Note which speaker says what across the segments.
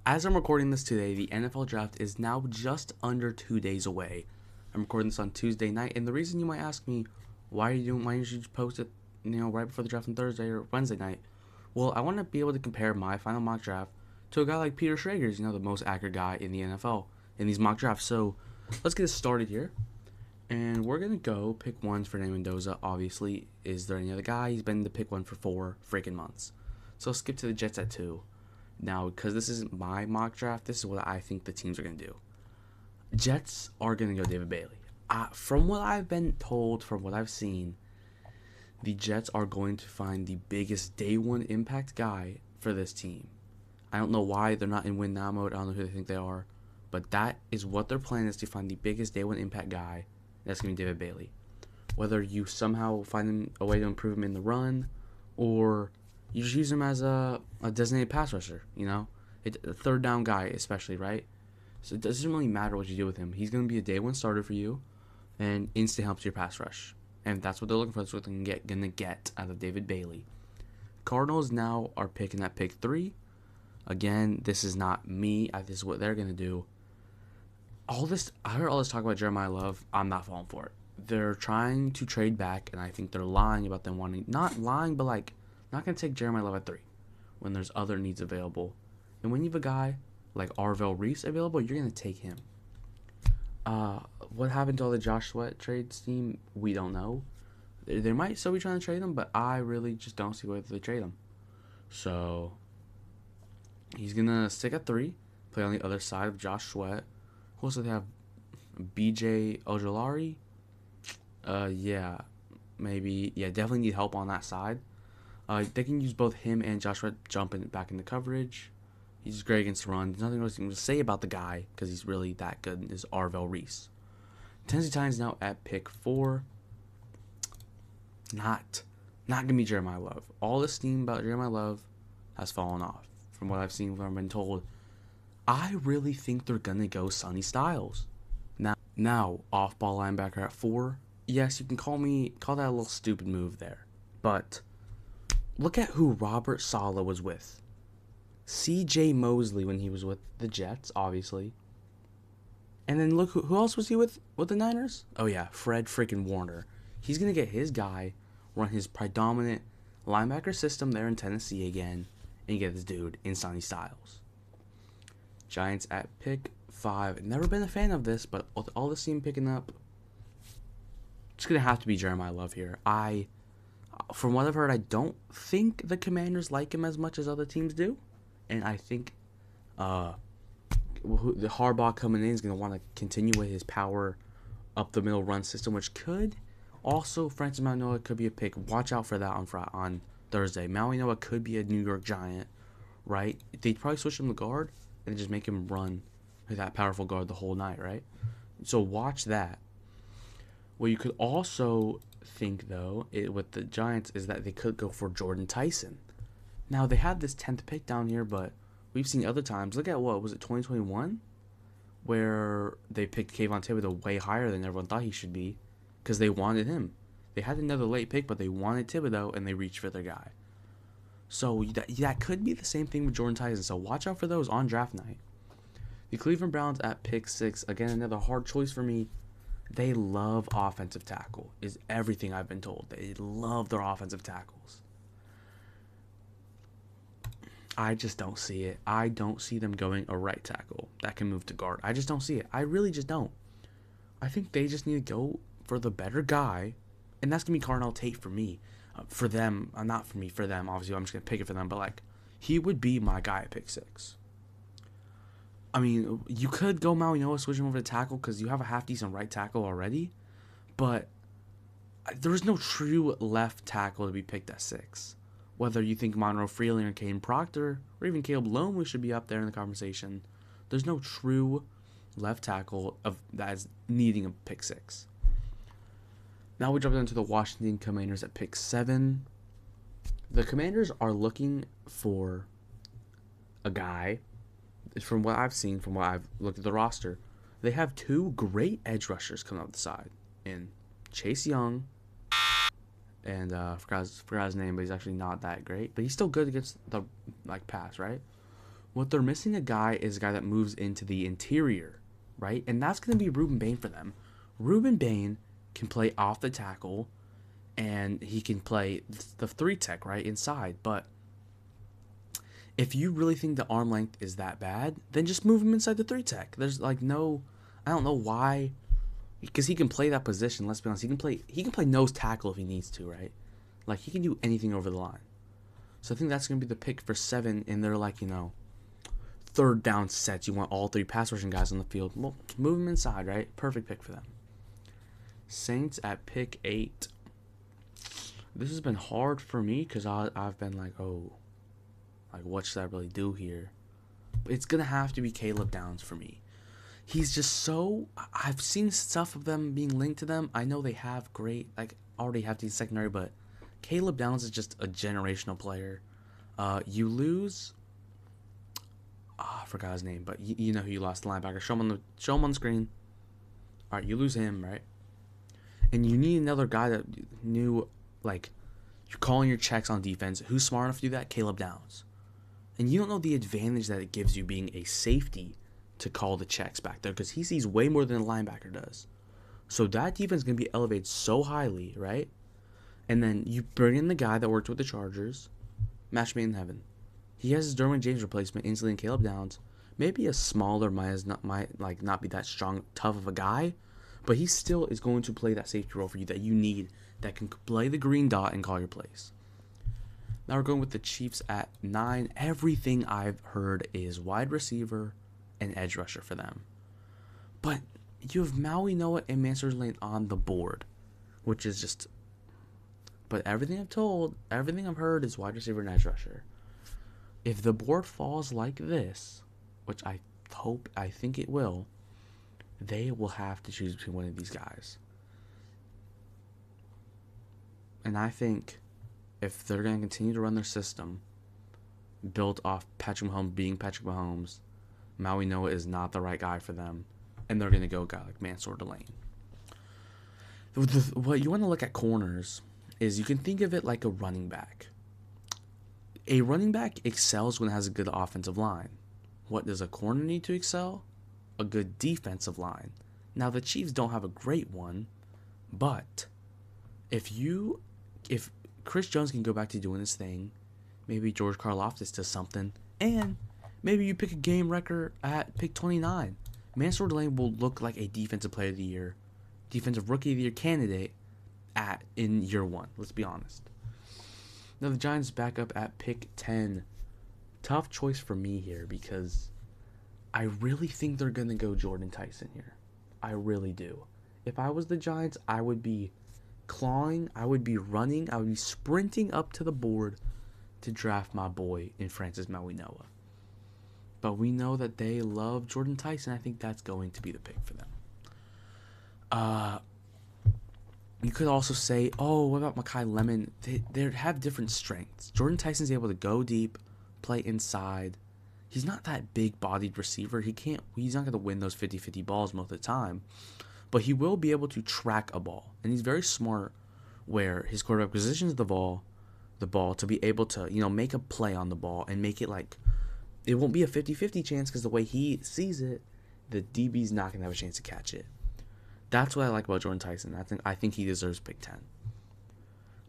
Speaker 1: As I'm recording this today, the NFL draft is now just under 2 days away. I'm recording this on Tuesday night, and the reason you might ask me, why didn't you just post it, right before the draft on Thursday or Wednesday night? Well, I want to be able to compare my final mock draft to a guy like Peter Schrager's, the most accurate guy in the NFL in these mock drafts. So let's get started here. And we're going to go pick ones for Mendoza. Obviously, is there any other guy? He's been the pick one for 4 freaking months. So I'll skip to the Jets at 2. Now, because this isn't my mock draft, this is what I think the teams are going to do. Jets are going to go David Bailey. From what I've been told, from what I've seen, the Jets are going to find the biggest day one impact guy for this team. I don't know why they're not in win now mode. I don't know who they think they are. But that is what their plan is, to find the biggest day one impact guy. That's going to be David Bailey. Whether you somehow find a way to improve him in the run, or you just use him as a designated pass rusher, a third down guy especially, right? So it doesn't really matter what you do with him. He's going to be a day one starter for you and instant helps your pass rush. And that's what they're looking for. That's what they're going to get out of David Bailey. Cardinals now are picking at pick 3. Again, this is not me. This is what they're going to do. I heard all this talk about Jeremiah Love. I'm not falling for it. They're trying to trade back, and I think they're lying about them wanting, not lying, but not going to take Jeremiah Love at 3 when there's other needs available. And when you have a guy like Arvell Reese available, you're going to take him. What happened to all the Josh Sweat trades team? We don't know. They might still be trying to trade him, but I really just don't see whether they trade him. So he's going to stick at 3, play on the other side of Josh Sweat. Who else do they have? BJ Ojolari? Yeah, maybe. Yeah, definitely need help on that side. They can use both him and Josh Sweat jumping back into coverage. He's great against the run. There's nothing else you can say about the guy because he's really that good, is Arvell Reese. Tennessee Titans now at pick 4. Not going to be Jeremiah Love. All the steam about Jeremiah Love has fallen off from what I've seen, from what I've been told. I really think they're going to go Sonny Styles. Now, off-ball linebacker at 4. Yes, you can call that a little stupid move there. But look at who Robert Saleh was with. C.J. Mosley when he was with the Jets, obviously. And then look, who else was he with the Niners? Oh yeah, Fred freaking Warner. He's going to get his guy, run his predominant linebacker system there in Tennessee again, and get this dude in Sonny Styles. Giants at pick 5. Never been a fan of this, but with all this team picking up, it's going to have to be Jeremiah Love here. From what I've heard, I don't think the Commanders like him as much as other teams do. And I think the Harbaugh coming in is going to want to continue with his power up the middle run system, which could also, Francis Mauigoa could be a pick. Watch out for that on Thursday. Mauigoa could be a New York Giant, right? They'd probably switch him to guard and just make him run with that powerful guard the whole night, right? So watch that. What you could also think, though, with the Giants is that they could go for Jordan Tyson. Now, they had this 10th pick down here, but we've seen other times. Look at, 2021? Where they picked Kayvon Thibodeau way higher than everyone thought he should be because they wanted him. They had another late pick, but they wanted Thibodeau, and they reached for their guy. So that could be the same thing with Jordan Tyson. So watch out for those on draft night. The Cleveland Browns at pick 6. Again, another hard choice for me. They love offensive tackle, is everything I've been told. They love their offensive tackles. I just don't see it. I don't see them going a right tackle that can move to guard. I just don't see it. I really just don't. I think they just need to go for the better guy, and that's going to be Carnell Tate for me. For them, not for me, for them. Obviously, I'm just going to pick it for them, but he would be my guy at pick 6. I mean, you could go Mauigoa, switch him over to tackle because you have a half-decent right tackle already, but there is no true left tackle to be picked at 6. Whether you think Monroe Freeling or Caden Proctor or even Caleb Longley should be up there in the conversation, there's no true left tackle that is needing a pick 6. Now we jump into the Washington Commanders at pick 7. The Commanders are looking for a guy. From what I've seen, from what I've looked at the roster, they have 2 great edge rushers coming up the side in Chase Young and forgot his name, but he's actually not that great. But he's still good against the pass, right? What they're missing a guy is a guy that moves into the interior, right? And that's going to be Ruben Bain for them. Ruben Bain can play off the tackle, and he can play the 3 tech, right, inside. But if you really think the arm length is that bad, then just move him inside the 3 tech. There's like no, I don't know why, because he can play that position. Let's be honest, he can play nose tackle if he needs to, right? Like he can do anything over the line. So I think that's gonna be the pick for 7. And they're like, 3rd down sets. You want all 3 pass rushing guys on the field. Well, move them inside, right? Perfect pick for them. Saints at pick 8. This has been hard for me because I've been like, what should I really do here? But it's going to have to be Caleb Downs for me. He's just so... I've seen stuff of them being linked to them. I know they have great... already have the secondary, but Caleb Downs is just a generational player. You lose... I forgot his name, but you know who you lost, the linebacker. Show him on the screen. All right, you lose him, right? And you need another guy that knew, you're calling your checks on defense. Who's smart enough to do that? Caleb Downs. And you don't know the advantage that it gives you being a safety to call the checks back there, because he sees way more than a linebacker does. So that defense is going to be elevated so highly, right? And then you bring in the guy that worked with the Chargers, match made in heaven. He has his Derwin James replacement instantly in Caleb Downs. Maybe a smaller, might not be that strong, tough of a guy, but he still is going to play that safety role for you that you need, that can play the green dot and call your plays. Now we're going with the Chiefs at 9. Everything I've heard is wide receiver and edge rusher for them. But you have Maui Noah and Mansour Lane on the board, which is just... But everything I've heard is wide receiver and edge rusher. If the board falls like this, which I think it will, they will have to choose between one of these guys. And I think if they're going to continue to run their system built off Patrick Mahomes being Patrick Mahomes, Maui Noah is not the right guy for them, and they're going to go a guy like Mansour Lane. What you want to look at corners is you can think of it like a running back. A running back excels when it has a good offensive line. What does a corner need to excel? A good defensive line. Now, the Chiefs don't have a great one, but if Chris Jones can go back to doing his thing, maybe George Karlaftis does something, and maybe you pick a game wrecker at pick 29. Mansour Lane will look like a defensive player of the year, defensive rookie of the year candidate in year 1. Let's be honest. Now the Giants back up at pick 10. Tough choice for me here because I really think they're going to go Jordan Tyson here. I really do. If I was the Giants, I would be clawing, I would be running, I would be sprinting up to the board to draft my boy in Francis Maui Noah. But we know that they love Jordan Tyson. I think that's going to be the pick for them. You could also say, what about Mekhi Lemon? They have different strengths. Jordan Tyson's able to go deep, play inside. He's not that big-bodied receiver. He's not going to win those 50-50 balls most of the time. But he will be able to track a ball. And he's very smart where his quarterback positions the ball to be able to, make a play on the ball and make it it won't be a 50-50 chance because the way he sees it, the DB's not going to have a chance to catch it. That's what I like about Jordan Tyson. I think he deserves pick 10.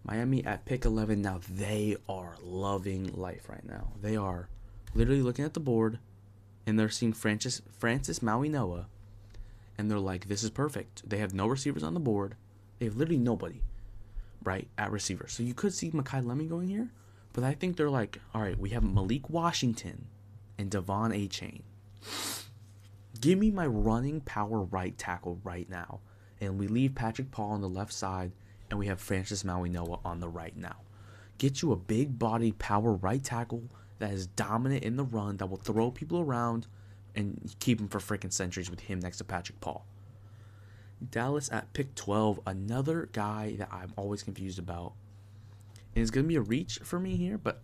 Speaker 1: Miami at pick 11. Now, they are loving life right now. They are literally looking at the board, and they're seeing Francis Maui Noah, and they're like, this is perfect. They have no receivers on the board. They have literally nobody, right, at receiver. So you could see Mekhi Lemon going here, but I think they're like, all right, we have Malik Washington and Devon Achane. Give me my running power right tackle right now. And we leave Patrick Paul on the left side, and we have Francis Maui Noah on the right now. Get you a big-bodied power right tackle that is dominant in the run, that will throw people around and keep him for freaking centuries with him next to Patrick Paul. Dallas at pick 12, another guy that I'm always confused about. And it's going to be a reach for me here, but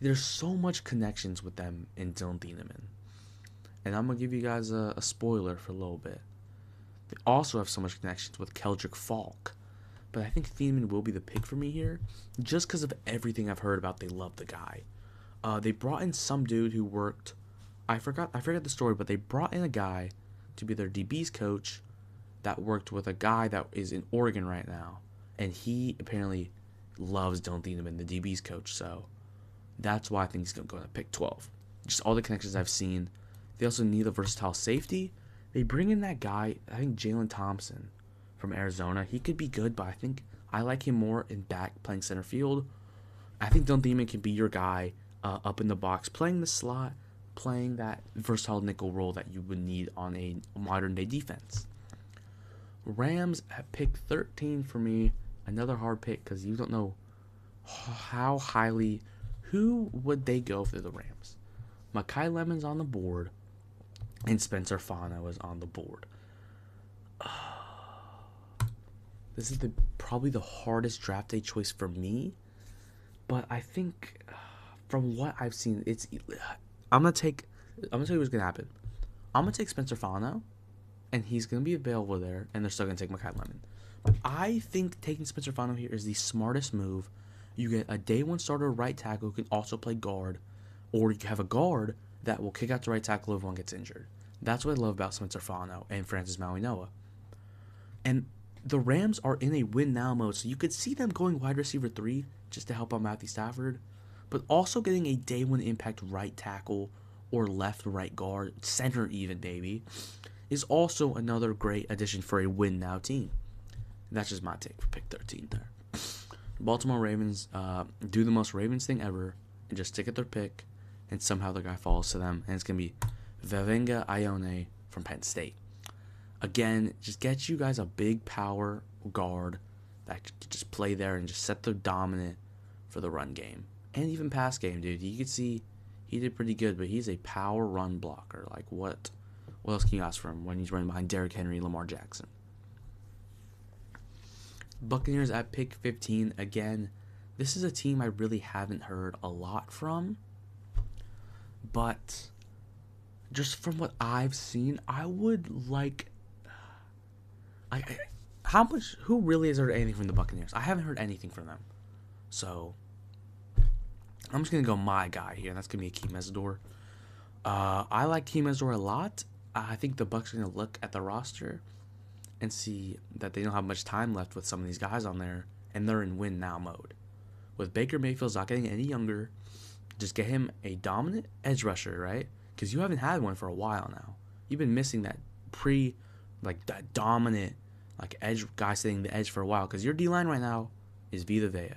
Speaker 1: there's so much connections with them in Dylan Thieneman. And I'm going to give you guys a spoiler for a little bit. They also have so much connections with Keldrick Falk. But I think Thieneman will be the pick for me here, just because of everything I've heard about they love the guy. They brought in some dude who worked I forgot the story, but they brought in a guy to be their DB's coach that worked with a guy that is in Oregon right now, and he apparently loves Dylan Thieneman, the DB's coach. So that's why I think he's going to go to pick 12. Just all the connections I've seen. They also need a versatile safety. They bring in that guy, I think Jalen Thompson from Arizona. He could be good, but I think I like him more in back playing center field. I think Dylan Thieneman can be your guy up in the box, playing the slot, playing that versatile nickel role that you would need on a modern-day defense. Rams at pick 13 for me. Another hard pick because you don't know how highly. Who would they go for the Rams? Makai Lemon's on the board, and Spencer Fano is on the board. This is probably the hardest draft day choice for me, but I think from what I've seen, I'm gonna tell you what's gonna happen. I'm gonna take Spencer Fano, and he's gonna be available there, and they're still gonna take Makai Lemon. But I think taking Spencer Fano here is the smartest move. You get a day one starter right tackle who can also play guard, or you have a guard that will kick out to right tackle if one gets injured. That's what I love about Spencer Fano and Francis Maui-Noa. And the Rams are in a win now mode, so you could see them going wide receiver 3 just to help out Matthew Stafford, but also getting a day one impact right tackle or left right guard, center even maybe, is also another great addition for a win now team. That's just my take for pick 13 there. Baltimore Ravens do the most Ravens thing ever and just stick at their pick, and somehow the guy falls to them, and it's going to be Vavenga Ione from Penn State. Again, just get you guys a big power guard that can just play there and just set the dominant for the run game. And even pass game, dude. You could see he did pretty good, but he's a power run blocker. Like, what else can you ask for him when he's running behind Derrick Henry and Lamar Jackson? Buccaneers at pick 15. Again, this is a team I really haven't heard a lot from, but just from what I've seen, I would like. Who really has heard anything from the Buccaneers? I haven't heard anything from them. So, I'm just going to go my guy here, and that's going to be Akeem Mesidor. I like Akeem Mesidor a lot. I think the Bucs are going to look at the roster and see that they don't have much time left with some of these guys on there, and they're in win now mode. With Baker Mayfield's not getting any younger, just get him a dominant edge rusher, right? Because you haven't had one for a while now. You've been missing that that dominant edge guy sitting the edge for a while, because your D-line right now is Vita Vea.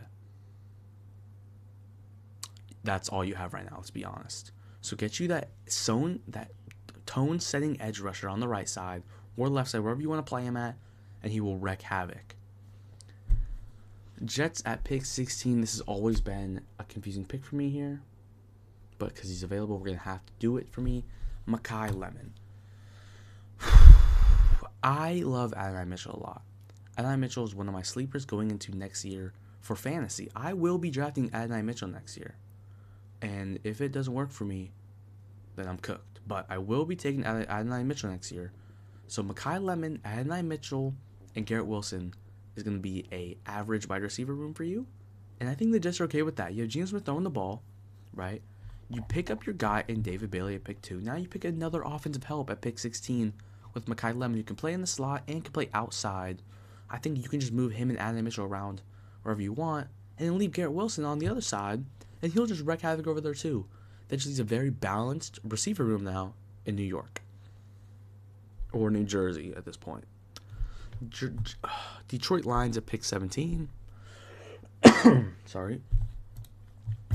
Speaker 1: That's all you have right now, let's be honest. So get you that tone-setting edge rusher on the right side or left side, wherever you want to play him at, and he will wreak havoc. Jets at pick 16. This has always been a confusing pick for me here, but because he's available, we're going to have to do it for me. Makai Lemon. I love Adonai Mitchell a lot. Adonai Mitchell is one of my sleepers going into next year for fantasy. I will be drafting Adonai Mitchell next year, and if it doesn't work for me, then I'm cooked. But I will be taking Adonai Mitchell next year. So Makai Lemon, Adonai Mitchell, and Garrett Wilson is going to be a average wide receiver room for you. And I think the Jets are okay with that. You have Geno Smith throwing the ball, right? You pick up your guy in David Bailey at pick 2. Now you pick another offensive help at pick 16 with Makai Lemon, who can play in the slot and can play outside. I think you can just move him and Adonai Mitchell around wherever you want, and then leave Garrett Wilson on the other side, and he'll just wreak havoc over there too. That just leaves a very balanced receiver room now in New York. Or New Jersey at this point. Detroit Lions at pick 17. Sorry.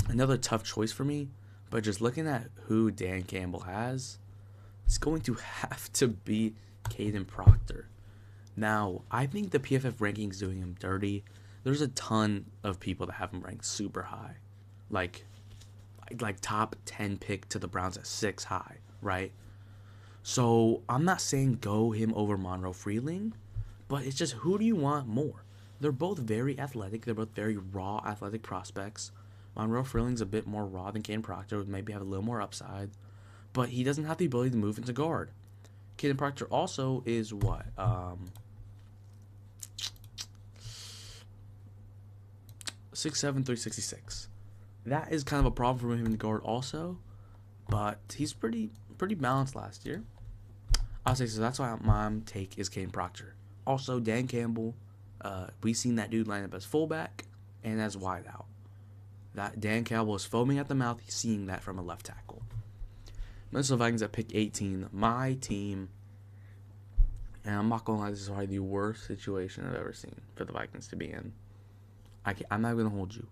Speaker 1: Another tough choice for me, but just looking at who Dan Campbell has, it's going to have to be Caden Proctor. Now, I think the PFF rankings doing him dirty. There's a ton of people that have him ranked super high. Like top 10 pick to the Browns at 6 high, right? So, I'm not saying go him over Monroe Freeling, but it's just who do you want more? They're both very athletic. They're both very raw athletic prospects. Monroe Freeling's a bit more raw than Caden Proctor, would maybe have a little more upside, but he doesn't have the ability to move into guard. Caden Proctor also is what? 6'7", 366. That is kind of a problem for him in guard also, but he's pretty pretty balanced last year. I'll say so. That's why my take is Kane Proctor. Also, Dan Campbell. We seen that dude line up as fullback and as wideout. That Dan Campbell is foaming at the mouth. He's seeing that from a left tackle. Minnesota Vikings at pick 18. My team. And I'm not going to lie, this is probably the worst situation I've ever seen for the Vikings to be in. I'm not going to hold you.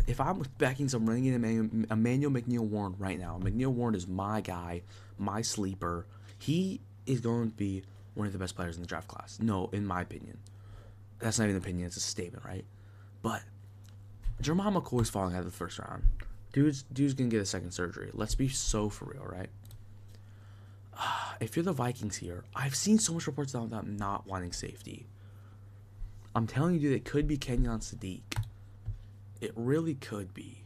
Speaker 1: If I'm backing some running in Emmanuel McNeil-Warren right now, McNeil-Warren is my guy, my sleeper. He is going to be one of the best players in the draft class. No, in my opinion. That's not even an opinion, it's a statement, right? But Jermon McCoy's falling out of the first round. Dude's going to get a second surgery. Let's be so for real, right? If you're the Vikings here, I've seen so much reports about them not wanting safety. I'm telling you, dude, it could be Kenyon Sadiq. It really could be.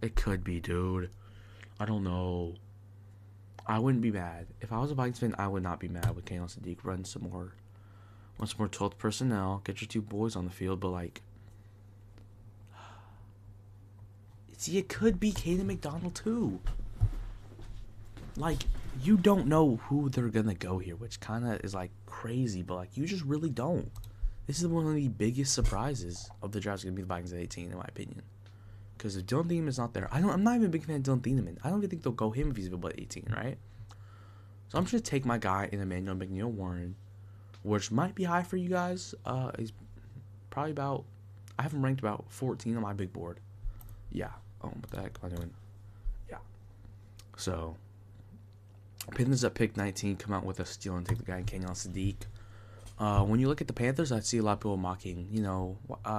Speaker 1: It could be, dude. I don't know. I wouldn't be mad. If I was a Vikings fan, I would not be mad with Kenyon Sadiq. Run some more 12th personnel. Get your two boys on the field, but like... See, it could be Caden McDonald, too. Like, you don't know who they're going to go here, which kind of is, like, crazy, but, like, you just really don't. This is one of the biggest surprises of the draft is going to be the Vikings at 18, in my opinion. Because if Dylan Thieneman's not there, I'm not even a big fan of Dylan Thieneman. I don't even think they'll go him if he's available at 18, right? So I'm just going to take my guy in Emmanuel McNeil-Warren, which might be high for you guys. He's probably about, I have him ranked about 14 on my big board. Yeah. Oh, what the heck am I doing? Yeah. So, Panthers at pick 19 come out with a steal and take the guy in Kenyon Sadiq. When you look at the Panthers, I see a lot of people mocking,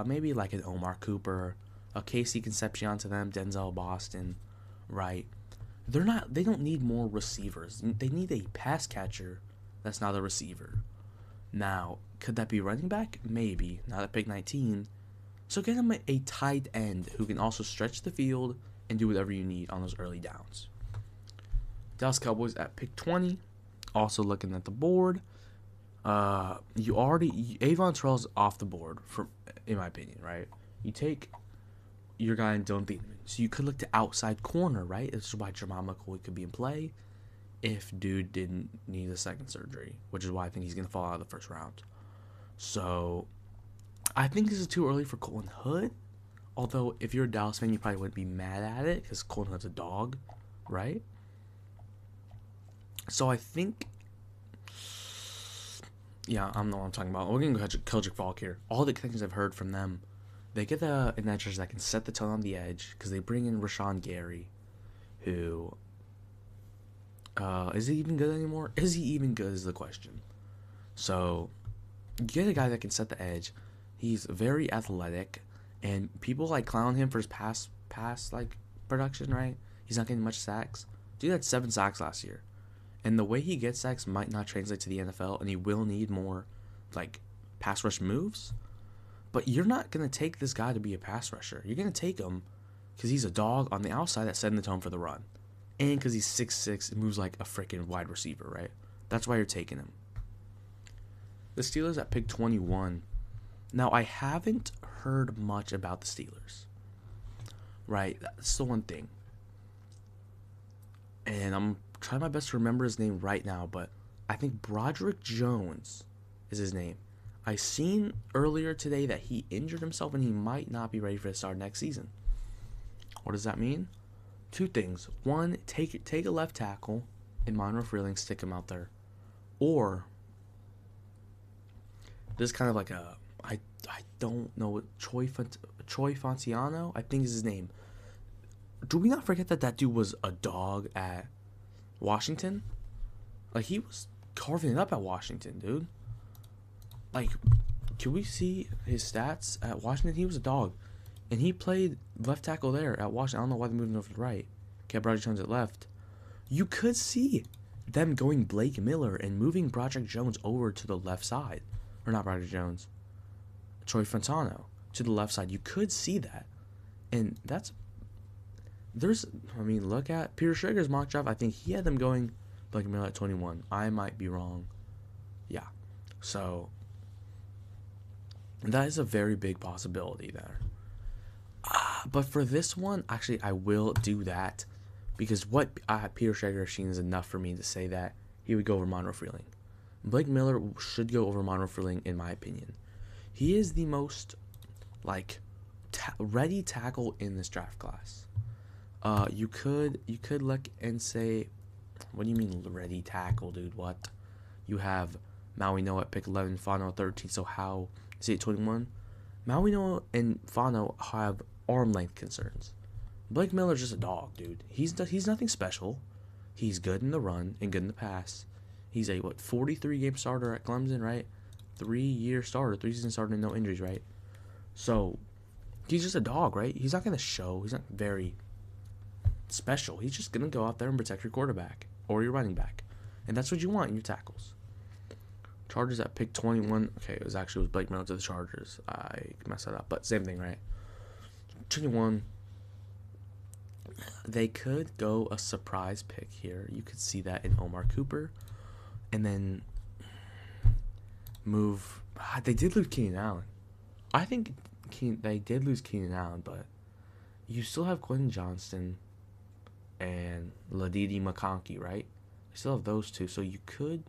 Speaker 1: maybe like an Omar Cooper, a Casey Concepcion to them, Denzel Boston, right? They don't need more receivers. They need a pass catcher that's not a receiver. Now, could that be running back? Maybe. Not at pick 19. So get him a tight end who can also stretch the field and do whatever you need on those early downs. Dallas Cowboys at pick 20. Also looking at the board. Avon Terrell's off the board, in my opinion, right? You take your guy in Dylan Thieneman. So you could look to outside corner, right? This is why Jermon McCoy could be in play if dude didn't need a second surgery, which is why I think he's going to fall out of the first round. So I think this is too early for Colton Hood. Although, if you're a Dallas fan, you probably wouldn't be mad at it because Colton Hood's a dog, right? So I think... Yeah, I don't know what I'm talking about. We're going to go Keldrick Falk here. All the things I've heard from them, they get an edge that can set the tone on the edge because they bring in Rashawn Gary, who... is he even good anymore? Is he even good is the question. So, you get a guy that can set the edge. He's very athletic, and people like clown him for his pass like production, right? He's not getting much sacks. Dude had 7 sacks last year. And the way he gets sacks might not translate to the NFL, and he will need more, like, pass rush moves. But you're not going to take this guy to be a pass rusher. You're going to take him because he's a dog on the outside that's setting the tone for the run. And because he's 6'6", and moves like a freaking wide receiver, right? That's why you're taking him. The Steelers at pick 21. Now, I haven't heard much about the Steelers. Right? That's the one thing. And I'm trying my best to remember his name right now, but I think Broderick Jones is his name. I seen earlier today that he injured himself and he might not be ready for the start next season. What does that mean? 2 things. One, take a left tackle and Monroe Freeling, stick him out there. Or, this is kind of like a, I don't know, Troy Fonciano, I think is his name. Do we not forget that dude was a dog at Washington? Like, he was carving it up at Washington, dude. Like, can we see his stats at Washington? He was a dog. And he played left tackle there at Washington. I don't know why they're moving over to the right. Kept Broderick Jones at left. You could see them going Blake Miller and moving Broderick Jones over to the left side. Or not Broderick Jones. Troy Fontano to the left side. You could see that. And look at Peter Schrager's mock draft. I think he had them going Blake Miller at 21. I might be wrong. Yeah. So, that is a very big possibility there. But for this one, actually, I will do that because what Peter Schrager has seen is enough for me to say that he would go over Monroe Freeling. Blake Miller should go over Monroe Freeling, in my opinion. He is the most, like, ready tackle in this draft class. You could look and say, what do you mean ready tackle, dude? What? You have Maui Noah at pick 11, Fano at 13. So how is he at 21? Maui Noah and Fano have arm length concerns. Blake Miller's just a dog, dude. He's nothing special. He's good in the run and good in the pass. He's a 43 game starter at Clemson, right? 3-year starter, 3-season starter, and no injuries, right? So he's just a dog, right? He's not gonna show. He's not very special. He's just gonna go out there and protect your quarterback or your running back, and that's what you want in your tackles. Chargers at pick 21. Okay, it was Blake Miller to the Chargers. I messed that up, but same thing, right? 21. They could go a surprise pick here. You could see that in Omar Cooper, and then move. They did lose Keenan Allen. I think they did lose Keenan Allen, but you still have Quentin Johnston and Ladidi McConkey, right? You still have those two, so you could.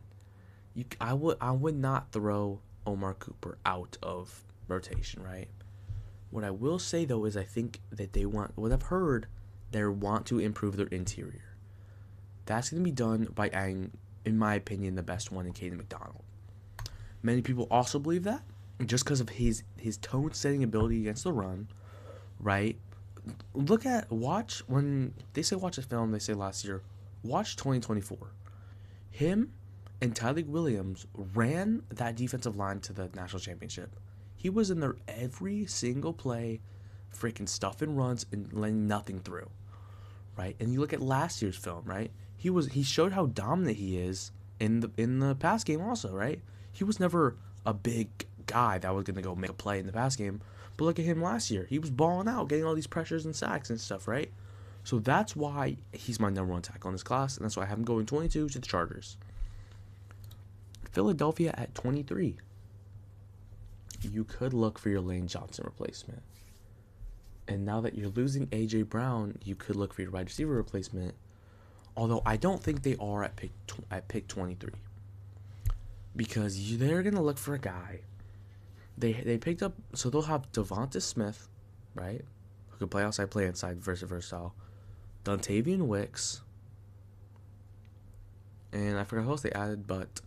Speaker 1: I would not throw Omar Cooper out of rotation, right? What I will say though is I think that they I've heard, they want to improve their interior. That's going to be done by adding, in my opinion, the best one in Caden McDonald. Many people also believe that just because of his tone-setting ability against the run, right? When they say watch a film, they say last year, watch 2024. Him and Tyleik Williams ran that defensive line to the national championship. He was in there every single play, freaking stuffing runs and letting nothing through, right? And you look at last year's film, right? He showed how dominant he is in the pass game also, right? He was never a big guy that was gonna go make a play in the pass game, but look at him last year. He was balling out, getting all these pressures and sacks and stuff, right? So that's why he's my number one tackle in this class, and that's why I have him going 22 to the Chargers. Philadelphia at 23. You could look for your Lane Johnson replacement. And now that you're losing A.J. Brown, you could look for your wide receiver replacement. Although I don't think they are at pick 23. Because they're going to look for a guy. They picked up, so they'll have Devonta Smith, right? Who can play outside, play inside, versatile. Dontavian Wicks. And I forgot who else they added, but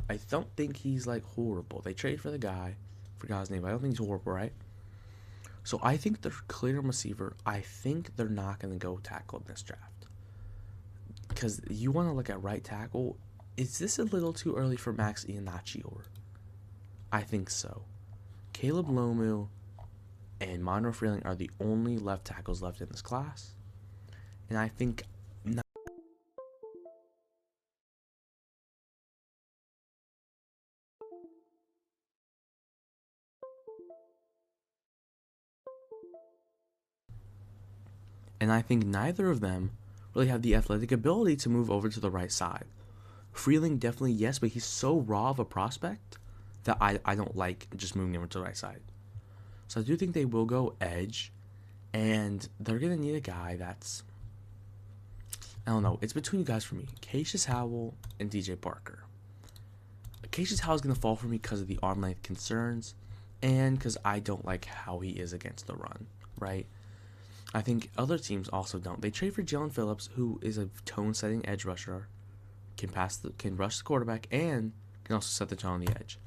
Speaker 1: I don't think he's like horrible. They trade for the guy. Forgot his name, but I don't think he's horrible, right? So I think they're clear on receiver. I think they're not going to go tackle in this draft. Because you want to look at right tackle. Is this a little too early for Max Iannaccio? I think so. Caleb Lomu and Monroe Freeling are the only left tackles left in this class. And I think neither of them really have the athletic ability to move over to the right side. Freeling definitely yes, but he's so raw of a prospect that I don't like just moving over to the right side. So I do think they will go edge, and they're going to need a guy that's, I don't know, it's between you guys for me. Cassius Howell and DJ Parker. Cassius Howell is going to fall for me because of the arm length concerns and because I don't like how he is against the run, right? I think other teams also don't. They trade for Jalen Phillips, who is a tone-setting edge rusher, can rush the quarterback, and can also set the tone on the edge,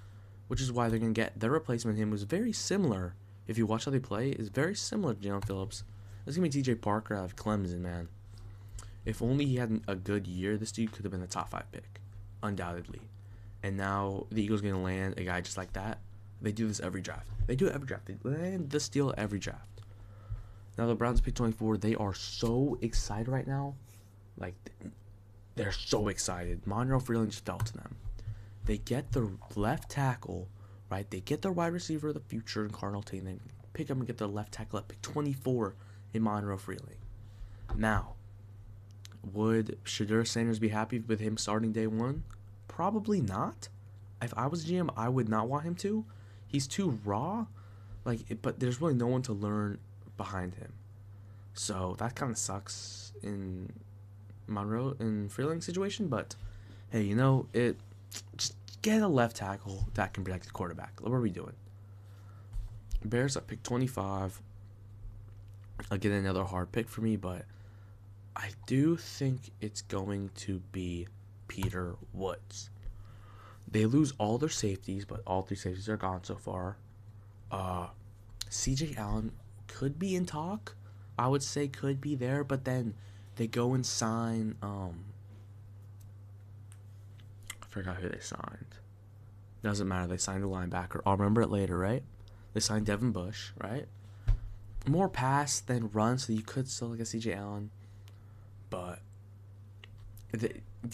Speaker 1: which is why they're going to get their replacement. Him was very similar. If you watch how they play, is very similar to Jalen Phillips. It's going to be TJ Parker out of Clemson, man. If only he had a good year, this dude could have been a top 5 pick, undoubtedly. And now the Eagles are going to land a guy just like that. They do this every draft. They land the steal every draft. Now the Browns pick 24. They are so excited right now. Like, they're so excited. Monroe Freeling just fell to them. They get the left tackle, right? They get their wide receiver of the future in Cardinal Tate. They pick up and get their left tackle at pick 24 in Monroe Freeling. Now, would Shedeur Sanders be happy with him starting day one? Probably not. If I was GM, I would not want him to. He's too raw. But there's really no one to learn behind him. So that kind of sucks in Monroe in Freeling situation, but hey, it just get a left tackle that can protect the quarterback. What are we doing? Bears at pick 25. Again, another hard pick for me, but I do think it's going to be Peter Woods. They lose all their safeties, but all 3 safeties are gone so far. CJ Allen could be in talk. I would say could be there, but then they go and sign I forgot who they signed. Doesn't matter. They signed a linebacker. I'll remember it later, right? They signed Devin Bush, right? More pass than run, so you could still get CJ Allen. But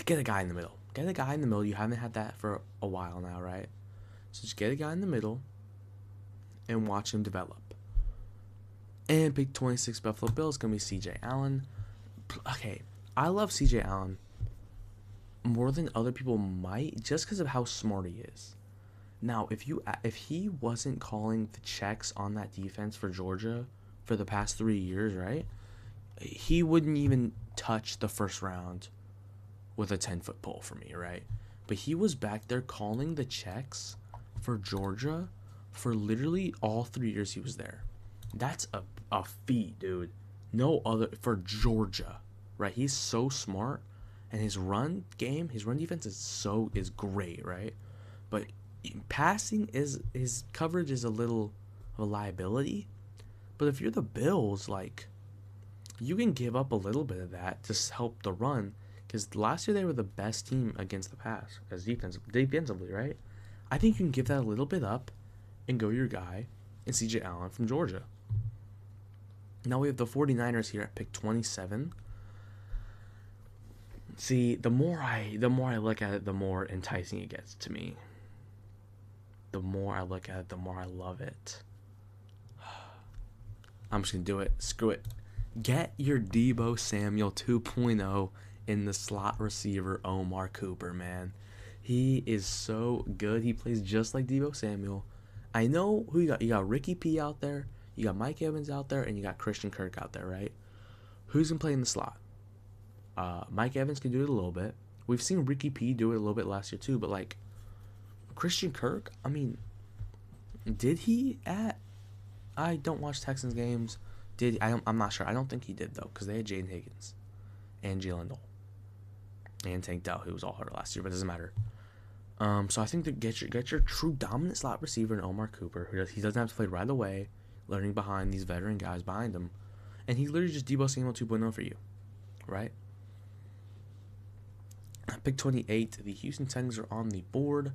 Speaker 1: get a guy in the middle. Get a guy in the middle. You haven't had that for a while now, right? So just get a guy in the middle and watch him develop. And pick 26 Buffalo Bills is going to be CJ Allen. Okay, I love CJ Allen more than other people might just because of how smart he is. Now, if he wasn't calling the checks on that defense for Georgia for the past 3 years, right? He wouldn't even touch the first round with a 10-foot pole for me, right? But he was back there calling the checks for Georgia for literally all 3 years he was there. That's a feat, dude. No other for Georgia, right? He's so smart, and his run defense is great, right? But passing his coverage is a little of a liability. But if you're the Bills, like, you can give up a little bit of that to help the run, because last year they were the best team against the pass as defensively, right? I think you can give that a little bit up and go your guy and CJ Allen from Georgia. Now we have the 49ers here at pick 27. See, the more I look at it, the more enticing it gets to me. The more I look at it, the more I love it. I'm just going to do it. Screw it. Get your Deebo Samuel 2.0 in the slot receiver Omar Cooper, man. He is so good. He plays just like Deebo Samuel. I know who you got. You got Ricky P out there. You got Mike Evans out there, and you got Christian Kirk out there, right? Who's going to play in the slot? Mike Evans can do it a little bit. We've seen Ricky P do it a little bit last year too, but like Christian Kirk, I mean, did he I don't watch Texans games. I'm not sure. I don't think he did though, because they had Jaden Higgins and Jalen Dole and Tank Dell, who was all hurt last year, but it doesn't matter. So I think that get your true dominant slot receiver in Omar Cooper, he doesn't have to play right away, learning behind these veteran guys behind him, and he's literally just Deebo Samuel 2.0 for you, right? Pick 28, the Houston Texans are on the board,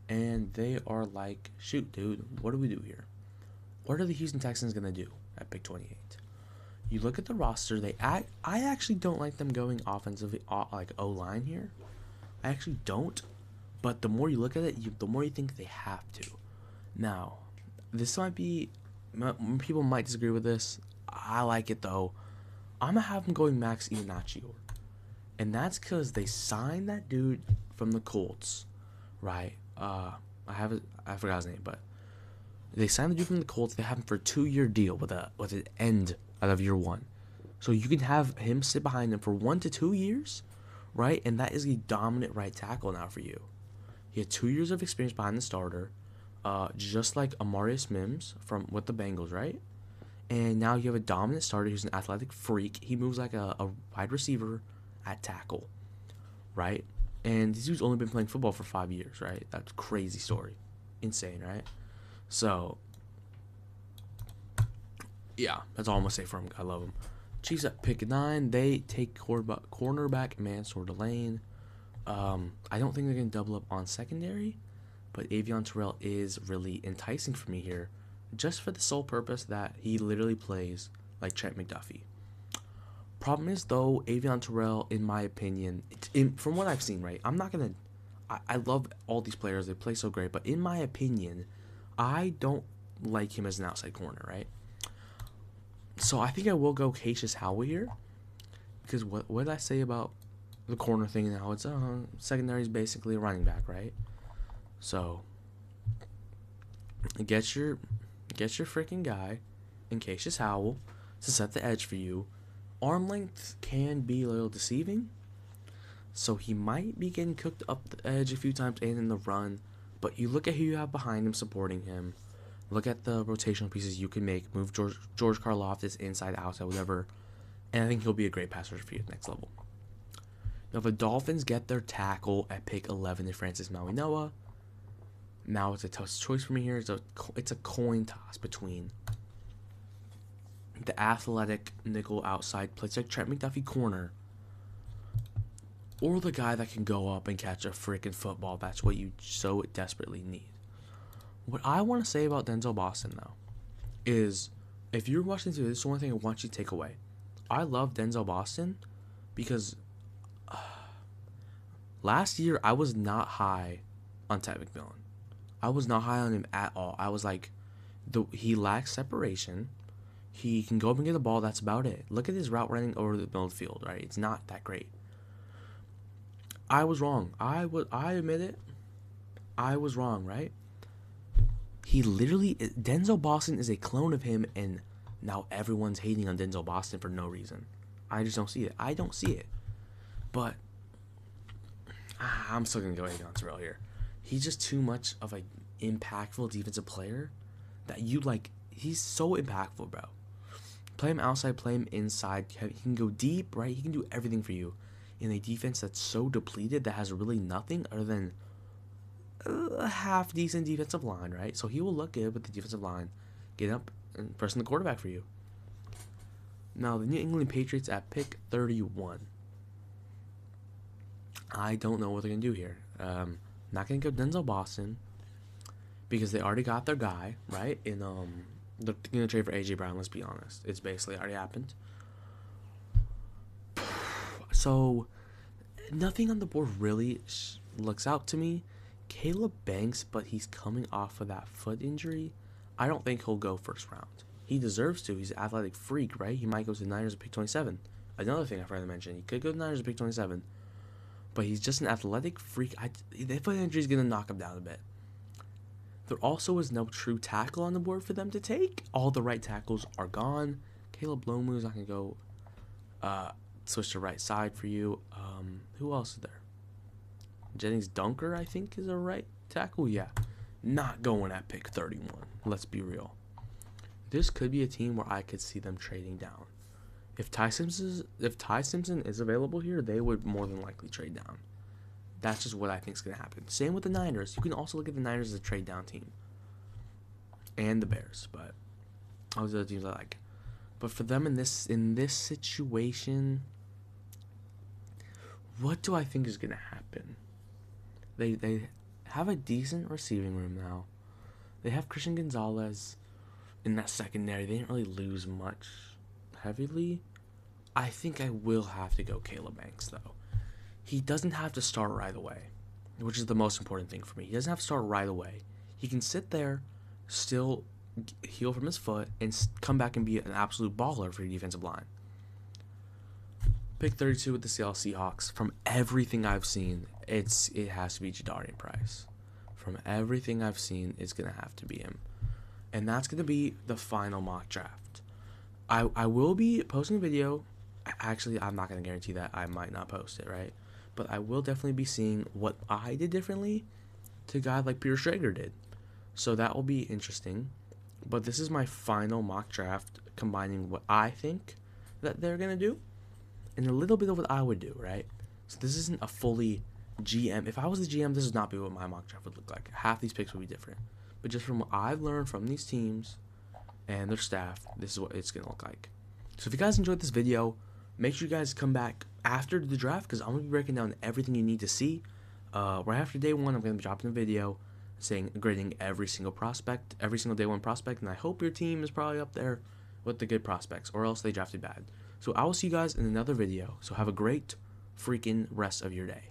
Speaker 1: and they are like, shoot, dude, what do we do here? What are the Houston Texans going to do at pick 28? You look at the roster, I actually don't like them going offensively, like O-line here. I actually don't, but the more you look at it, the more you think they have to. Now, this might be, people might disagree with this. I like it, though. I'm going to have them going Max Iannaccio. And that's because they signed that dude from the Colts, right? I forgot his name, but they signed the dude from the Colts. They have him for a 2-year deal with an end out of year 1. So you can have him sit behind them for 1 to 2 years, right? And that is a dominant right tackle now for you. He had 2 years of experience behind the starter, just like Amarius Mims with the Bengals, right? And now you have a dominant starter who's an athletic freak. He moves like a wide receiver at tackle, right? And this dude's only been playing football for 5 years, right? That's a crazy story. Insane, right? So, yeah, that's all I'm going to say for him. I love him. Chiefs at pick 9. They take cornerback Mansour Delane. I don't think they're going to double up on secondary, but Avion Terrell is really enticing for me here, just for the sole purpose that he literally plays like Trent McDuffie. Problem is, though, Avion Terrell, in my opinion, from what I've seen, right, I love all these players. They play so great, but in my opinion, I don't like him as an outside corner, right? So I think I will go Cassius Howell here, because what did I say about the corner thing now? It's secondary is basically a running back, right? So get your freaking guy in Cassius Howell. to set the edge for you. Arm length can be a little deceiving, so he might be getting cooked up the edge a few times and in the run. But you look at who you have behind him supporting him. Look at the rotational pieces you can make. Move George Karlaftis inside, outside, whatever. And I think he'll be a great passer for you at the next level. Now, the Dolphins get their tackle at pick 11 in Francis Mauigoa. Now, it's a tough choice for me here. It's a coin toss between the athletic nickel outside, plays like Trent McDuffie corner, or the guy that can go up and catch a freaking football. That's what you so desperately need. What I want to say about Denzel Boston, though, is if you're watching this, this is one thing I want you to take away. I love Denzel Boston because last year I was not high on Ted McMillan. I was not high on him at all. I was like, he lacks separation. He can go up and get the ball. That's about it. Look at his route running over the middle of the field, right? It's not that great. I was wrong. I admit it. I was wrong, right? He literally, Denzel Boston is a clone of him, and now everyone's hating on Denzel Boston for no reason. I just don't see it. I don't see it. But I'm still going to go hate on Terrell here. He's just too much of an impactful defensive player that you like. He's so impactful, bro. Play him outside, play him inside. He can go deep, right? He can do everything for you in a defense that's so depleted that has really nothing other than a half-decent defensive line, right? So he will look good with the defensive line, get up and pressing the quarterback for you. Now, the New England Patriots at pick 31. I don't know what they're going to do here. Not going to go Denzel Boston because they already got their guy, right? And they're going to trade for A.J. Brown, let's be honest. It's basically already happened. So, nothing on the board really looks out to me. Caleb Banks, but he's coming off of that foot injury. I don't think he'll go first round. He deserves to. He's an athletic freak, right? He might go to the Niners at pick 27. Another thing I forgot to mention, he could go to the Niners at pick 27. But he's just an athletic freak. The foot injury is going to knock him down a bit. There also is no true tackle on the board for them to take. All the right tackles are gone. Caleb Lomu is not going to go switch to right side for you. Who else is there? Jennings Dunker, I think, is a right tackle. Yeah. Not going at pick 31. Let's be real. This could be a team where I could see them trading down. If Ty Simpson is available here, they would more than likely trade down. That's just what I think is going to happen. Same with the Niners. You can also look at the Niners as a trade down team. And the Bears, but all those other teams I like. But for them in this situation, what do I think is going to happen? They have a decent receiving room now. They have Christian Gonzalez in that secondary. They didn't really lose much heavily. I think I will have to go Caleb Banks, though. He doesn't have to start right away, which is the most important thing for me. He doesn't have to start right away. He can sit there, still heal from his foot, and come back and be an absolute baller for your defensive line. Pick 32 with the Seattle Seahawks. From everything I've seen, it has to be Jadarian Price. From everything I've seen, it's going to have to be him. And that's going to be the final mock draft. I will be posting a video. Actually, I'm not going to guarantee that. I might not post it, right? But I will definitely be seeing what I did differently to a guy like Peter Schrager did. So that will be interesting. But this is my final mock draft, combining what I think that they're going to do and a little bit of what I would do, right? So this isn't a fully GM. If I was the GM, this would not be what my mock draft would look like. Half these picks would be different. But just from what I've learned from these teams and their staff, this is what it's going to look like. So if you guys enjoyed this video, make sure you guys come back after the draft because I'm going to be breaking down everything you need to see. Right after day one, I'm going to be dropping a video saying grading every single prospect, every single day one prospect, and I hope your team is probably up there with the good prospects, or else they drafted bad. So I will see you guys in another video. So have a great freaking rest of your day.